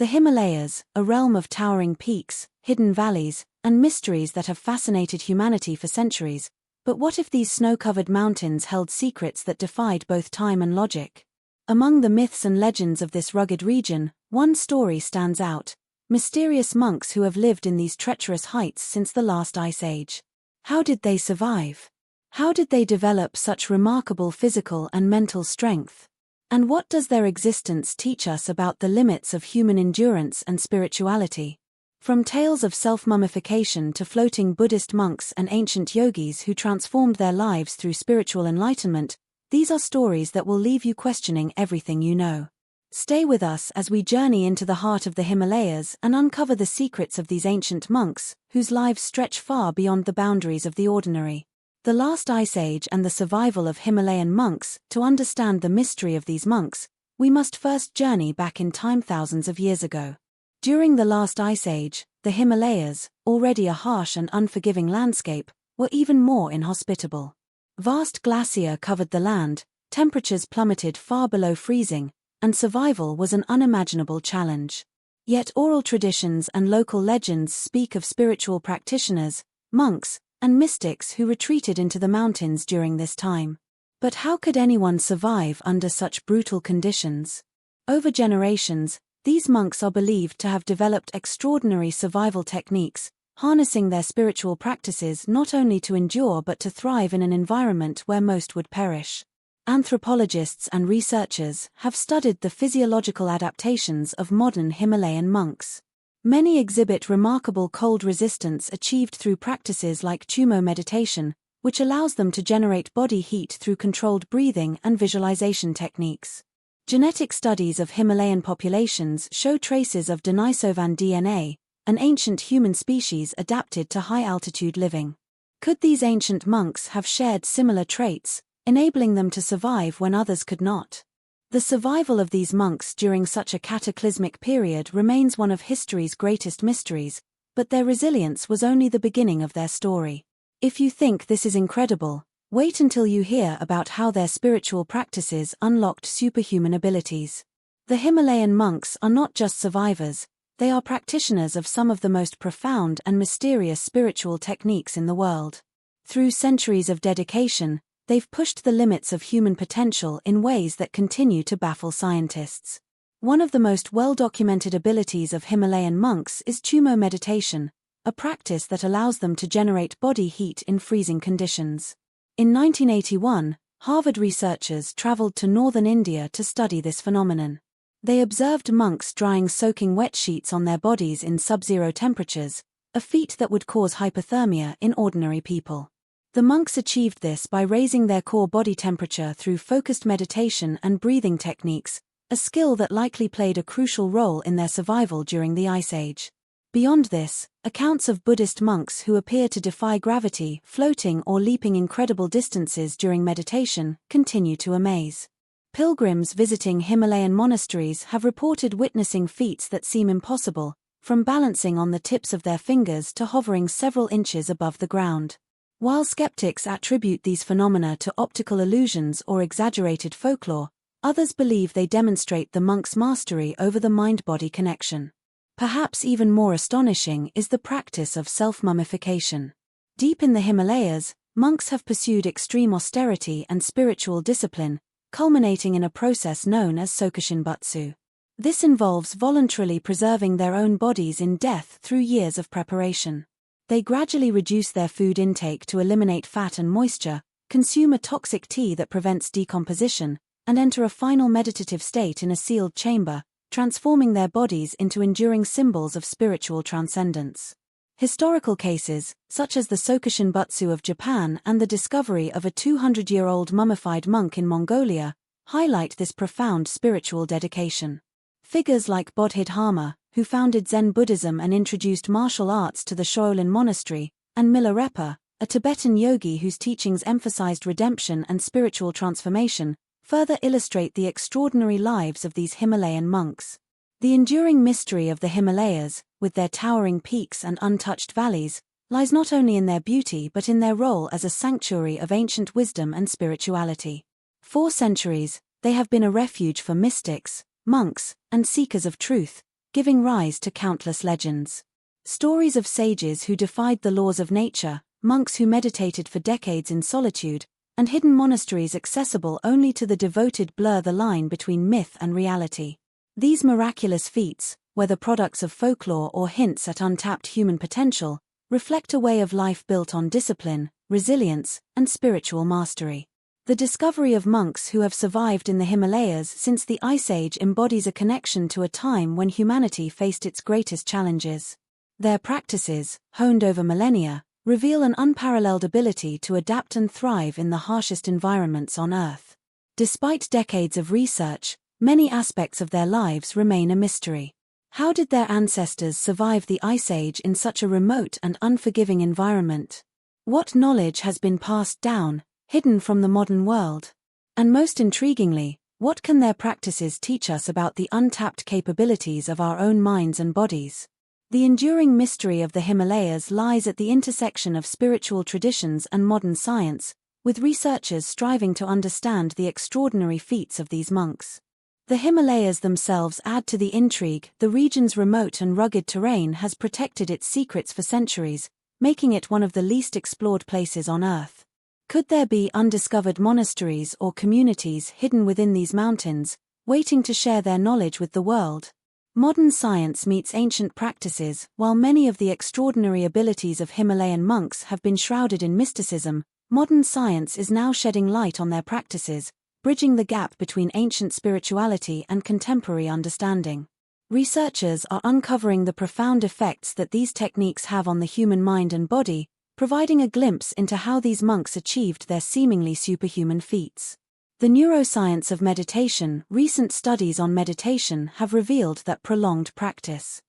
The Himalayas, a realm of towering peaks, hidden valleys, and mysteries that have fascinated humanity for centuries. But what if these snow-covered mountains held secrets that defied both time and logic? Among the myths and legends of this rugged region, one story stands out: mysterious monks who have lived in these treacherous heights since the last ice age. How did they survive? How did they develop such remarkable physical and mental strength? And what does their existence teach us about the limits of human endurance and spirituality? From tales of self-mummification to floating Buddhist monks and ancient yogis who transformed their lives through spiritual enlightenment, these are stories that will leave you questioning everything you know. Stay with us as we journey into the heart of the Himalayas and uncover the secrets of these ancient monks, whose lives stretch far beyond the boundaries of the ordinary. The last ice age and the survival of Himalayan monks. To understand the mystery of these monks, we must first journey back in time thousands of years ago. During the last ice age, the Himalayas, already a harsh and unforgiving landscape, were even more inhospitable. Vast glacier covered the land, temperatures plummeted far below freezing, and survival was an unimaginable challenge. Yet oral traditions and local legends speak of spiritual practitioners, monks, and mystics who retreated into the mountains during this time. But how could anyone survive under such brutal conditions? Over generations, these monks are believed to have developed extraordinary survival techniques, harnessing their spiritual practices not only to endure but to thrive in an environment where most would perish. Anthropologists and researchers have studied the physiological adaptations of modern Himalayan monks. Many exhibit remarkable cold resistance achieved through practices like Tumo meditation, which allows them to generate body heat through controlled breathing and visualization techniques. Genetic studies of Himalayan populations show traces of Denisovan DNA, an ancient human species adapted to high-altitude living. Could these ancient monks have shared similar traits, enabling them to survive when others could not? The survival of these monks during such a cataclysmic period remains one of history's greatest mysteries, but their resilience was only the beginning of their story. If you think this is incredible, wait until you hear about how their spiritual practices unlocked superhuman abilities. The Himalayan monks are not just survivors, they are practitioners of some of the most profound and mysterious spiritual techniques in the world. Through centuries of dedication, they've pushed the limits of human potential in ways that continue to baffle scientists. One of the most well-documented abilities of Himalayan monks is Tumo meditation, a practice that allows them to generate body heat in freezing conditions. In 1981, Harvard researchers traveled to northern India to study this phenomenon. They observed monks drying soaking wet sheets on their bodies in sub-zero temperatures, a feat that would cause hypothermia in ordinary people. The monks achieved this by raising their core body temperature through focused meditation and breathing techniques, a skill that likely played a crucial role in their survival during the Ice Age. Beyond this, accounts of Buddhist monks who appear to defy gravity, floating or leaping incredible distances during meditation, continue to amaze. Pilgrims visiting Himalayan monasteries have reported witnessing feats that seem impossible, from balancing on the tips of their fingers to hovering several inches above the ground. While skeptics attribute these phenomena to optical illusions or exaggerated folklore, others believe they demonstrate the monks' mastery over the mind-body connection. Perhaps even more astonishing is the practice of self-mummification. Deep in the Himalayas, monks have pursued extreme austerity and spiritual discipline, culminating in a process known as Sokushinbutsu. This involves voluntarily preserving their own bodies in death through years of preparation. They gradually reduce their food intake to eliminate fat and moisture, consume a toxic tea that prevents decomposition, and enter a final meditative state in a sealed chamber, transforming their bodies into enduring symbols of spiritual transcendence. Historical cases, such as the Sokushinbutsu of Japan and the discovery of a 200-year-old mummified monk in Mongolia, highlight this profound spiritual dedication. Figures like Bodhidharma, who founded Zen Buddhism and introduced martial arts to the Shaolin Monastery, and Milarepa, a Tibetan yogi whose teachings emphasized redemption and spiritual transformation, further illustrate the extraordinary lives of these Himalayan monks. The enduring mystery of the Himalayas, with their towering peaks and untouched valleys, lies not only in their beauty but in their role as a sanctuary of ancient wisdom and spirituality. For centuries, they have been a refuge for mystics, monks, and seekers of truth, giving rise to countless legends. Stories of sages who defied the laws of nature, monks who meditated for decades in solitude, and hidden monasteries accessible only to the devoted blur the line between myth and reality. These miraculous feats, whether products of folklore or hints at untapped human potential, reflect a way of life built on discipline, resilience, and spiritual mastery. The discovery of monks who have survived in the Himalayas since the Ice Age embodies a connection to a time when humanity faced its greatest challenges. Their practices, honed over millennia, reveal an unparalleled ability to adapt and thrive in the harshest environments on Earth. Despite decades of research, many aspects of their lives remain a mystery. How did their ancestors survive the Ice Age in such a remote and unforgiving environment? What knowledge has been passed down, hidden from the modern world? And most intriguingly, what can their practices teach us about the untapped capabilities of our own minds and bodies? The enduring mystery of the Himalayas lies at the intersection of spiritual traditions and modern science, with researchers striving to understand the extraordinary feats of these monks. The Himalayas themselves add to the intrigue. The region's remote and rugged terrain has protected its secrets for centuries, making it one of the least explored places on Earth. Could there be undiscovered monasteries or communities hidden within these mountains, waiting to share their knowledge with the world? Modern science meets ancient practices. While many of the extraordinary abilities of Himalayan monks have been shrouded in mysticism, modern science is now shedding light on their practices, bridging the gap between ancient spirituality and contemporary understanding. Researchers are uncovering the profound effects that these techniques have on the human mind and body, providing a glimpse into how these monks achieved their seemingly superhuman feats. The neuroscience of meditation. Recent studies on meditation have revealed that prolonged practice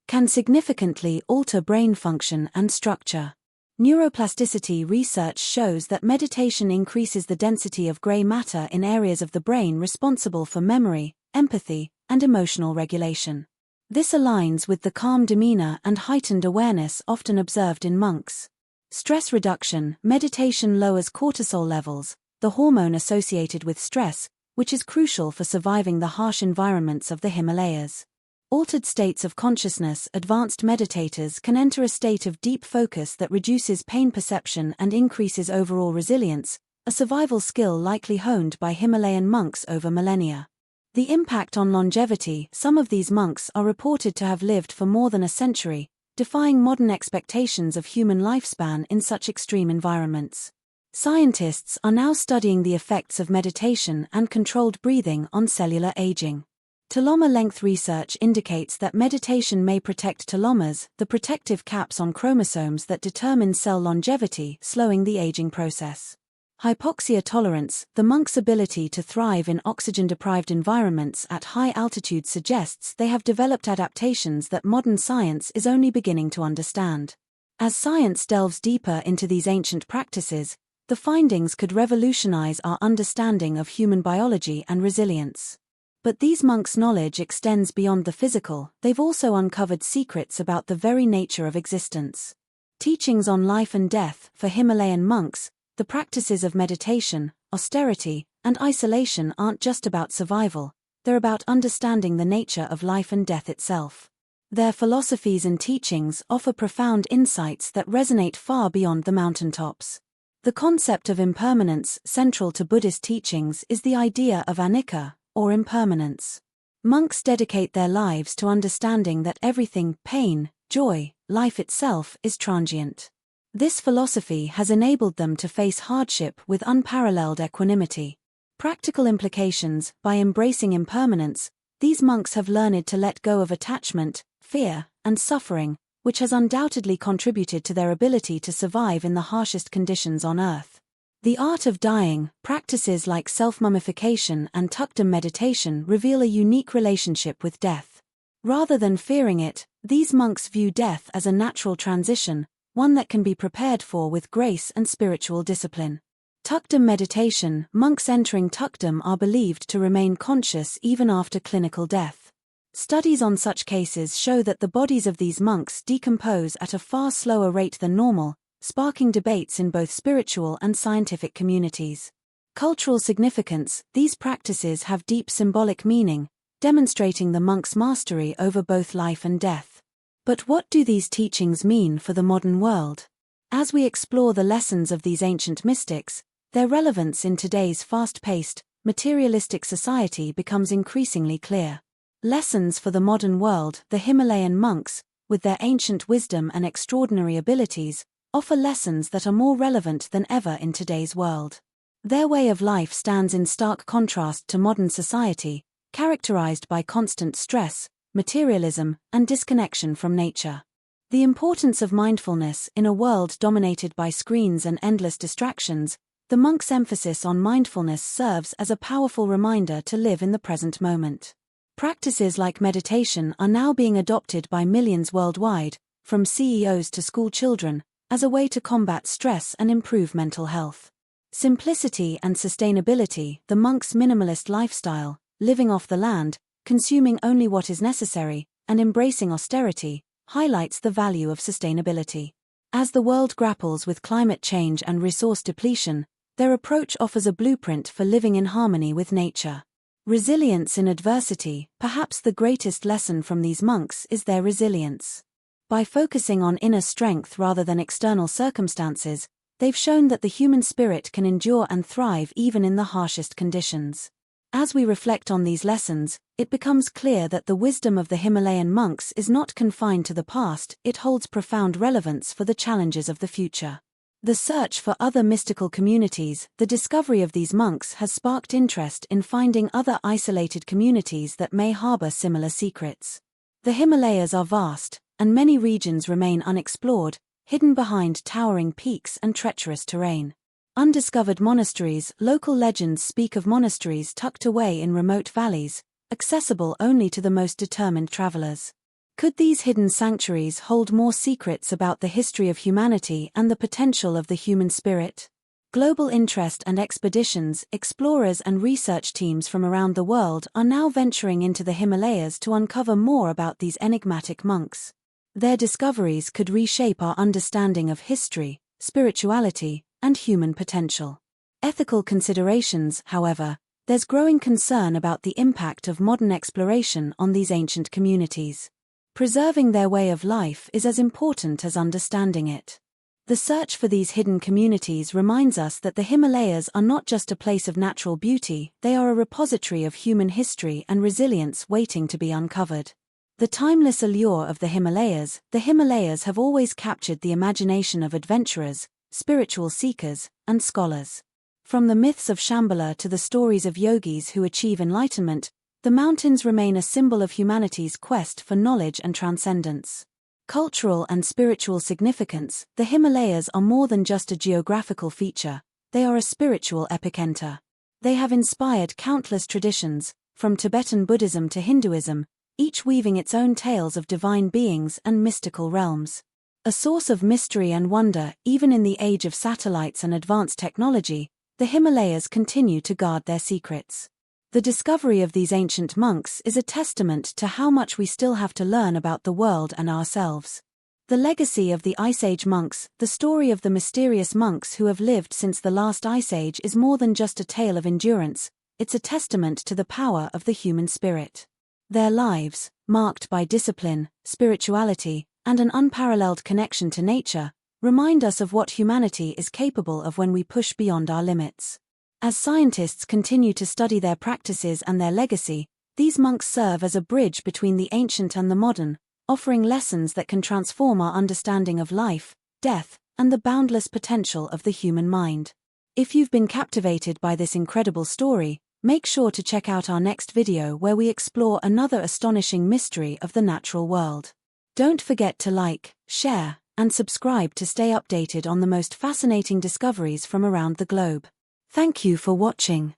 can significantly alter brain function and structure. Neuroplasticity research shows that meditation increases the density of gray matter in areas of the brain responsible for memory, empathy, and emotional regulation. This aligns with the calm demeanor and heightened awareness often observed in monks. Stress reduction. Meditation lowers cortisol levels, the hormone associated with stress, which is crucial for surviving the harsh environments of the Himalayas. Altered states of consciousness. Advanced meditators can enter a state of deep focus that reduces pain perception and increases overall resilience, a survival skill likely honed by Himalayan monks over millennia. The impact on longevity. Some of these monks are reported to have lived for more than a century, defying modern expectations of human lifespan in such extreme environments. Scientists are now studying the effects of meditation and controlled breathing on cellular aging. Telomere length research indicates that meditation may protect telomeres, the protective caps on chromosomes that determine cell longevity, slowing the aging process. Hypoxia tolerance. The monk's ability to thrive in oxygen-deprived environments at high altitude suggests they have developed adaptations that modern science is only beginning to understand. As science delves deeper into these ancient practices, the findings could revolutionize our understanding of human biology and resilience. But these monks' knowledge extends beyond the physical. They've also uncovered secrets about the very nature of existence. Teachings on life and death. For Himalayan monks, the practices of meditation, austerity, and isolation aren't just about survival, they're about understanding the nature of life and death itself. Their philosophies and teachings offer profound insights that resonate far beyond the mountaintops. The concept of impermanence, central to Buddhist teachings, is the idea of anicca, or impermanence. Monks dedicate their lives to understanding that everything, pain, joy, life itself, is transient. This philosophy has enabled them to face hardship with unparalleled equanimity. Practical implications. By embracing impermanence, these monks have learned to let go of attachment, fear, and suffering, which has undoubtedly contributed to their ability to survive in the harshest conditions on Earth. The art of dying. Practices like self-mummification and tukdam meditation reveal a unique relationship with death. Rather than fearing it, these monks view death as a natural transition, one that can be prepared for with grace and spiritual discipline. Tukdam meditation. Monks entering tukdam are believed to remain conscious even after clinical death. Studies on such cases show that the bodies of these monks decompose at a far slower rate than normal, sparking debates in both spiritual and scientific communities. Cultural significance: these practices have deep symbolic meaning, demonstrating the monks' mastery over both life and death. But what do these teachings mean for the modern world? As we explore the lessons of these ancient mystics, their relevance in today's fast-paced, materialistic society becomes increasingly clear. Lessons for the modern world: the Himalayan monks, with their ancient wisdom and extraordinary abilities, offer lessons that are more relevant than ever in today's world. Their way of life stands in stark contrast to modern society, characterized by constant stress, materialism, and disconnection from nature. The importance of mindfulness: in a world dominated by screens and endless distractions, the monks' emphasis on mindfulness serves as a powerful reminder to live in the present moment. Practices like meditation are now being adopted by millions worldwide, from CEOs to school children, as a way to combat stress and improve mental health. Simplicity and sustainability: the monks' minimalist lifestyle, living off the land, consuming only what is necessary, and embracing austerity, highlights the value of sustainability. As the world grapples with climate change and resource depletion, their approach offers a blueprint for living in harmony with nature. Resilience in adversity: perhaps the greatest lesson from these monks is their resilience. By focusing on inner strength rather than external circumstances, they've shown that the human spirit can endure and thrive even in the harshest conditions. As we reflect on these lessons, it becomes clear that the wisdom of the Himalayan monks is not confined to the past, it holds profound relevance for the challenges of the future. The search for other mystical communities: the discovery of these monks has sparked interest in finding other isolated communities that may harbor similar secrets. The Himalayas are vast, and many regions remain unexplored, hidden behind towering peaks and treacherous terrain. Undiscovered monasteries: local legends speak of monasteries tucked away in remote valleys, accessible only to the most determined travelers. Could these hidden sanctuaries hold more secrets about the history of humanity and the potential of the human spirit? Global interest and expeditions: explorers and research teams from around the world are now venturing into the Himalayas to uncover more about these enigmatic monks. Their discoveries could reshape our understanding of history, spirituality, and human potential. Ethical considerations: however, there's growing concern about the impact of modern exploration on these ancient communities. Preserving their way of life is as important as understanding it. The search for these hidden communities reminds us that the Himalayas are not just a place of natural beauty, they are a repository of human history and resilience waiting to be uncovered. The timeless allure of the Himalayas have always captured the imagination of adventurers, spiritual seekers, and scholars. From the myths of Shambhala to the stories of yogis who achieve enlightenment, the mountains remain a symbol of humanity's quest for knowledge and transcendence. Cultural and spiritual significance: the Himalayas are more than just a geographical feature, they are a spiritual epicenter. They have inspired countless traditions, from Tibetan Buddhism to Hinduism, each weaving its own tales of divine beings and mystical realms. A source of mystery and wonder, even in the age of satellites and advanced technology, the Himalayas continue to guard their secrets. The discovery of these ancient monks is a testament to how much we still have to learn about the world and ourselves. The legacy of the Ice Age monks: the story of the mysterious monks who have lived since the last Ice Age is more than just a tale of endurance, it's a testament to the power of the human spirit. Their lives, marked by discipline, spirituality, and an unparalleled connection to nature, remind us of what humanity is capable of when we push beyond our limits. As scientists continue to study their practices and their legacy, these monks serve as a bridge between the ancient and the modern, offering lessons that can transform our understanding of life, death, and the boundless potential of the human mind. If you've been captivated by this incredible story, make sure to check out our next video where we explore another astonishing mystery of the natural world. Don't forget to like, share, and subscribe to stay updated on the most fascinating discoveries from around the globe. Thank you for watching.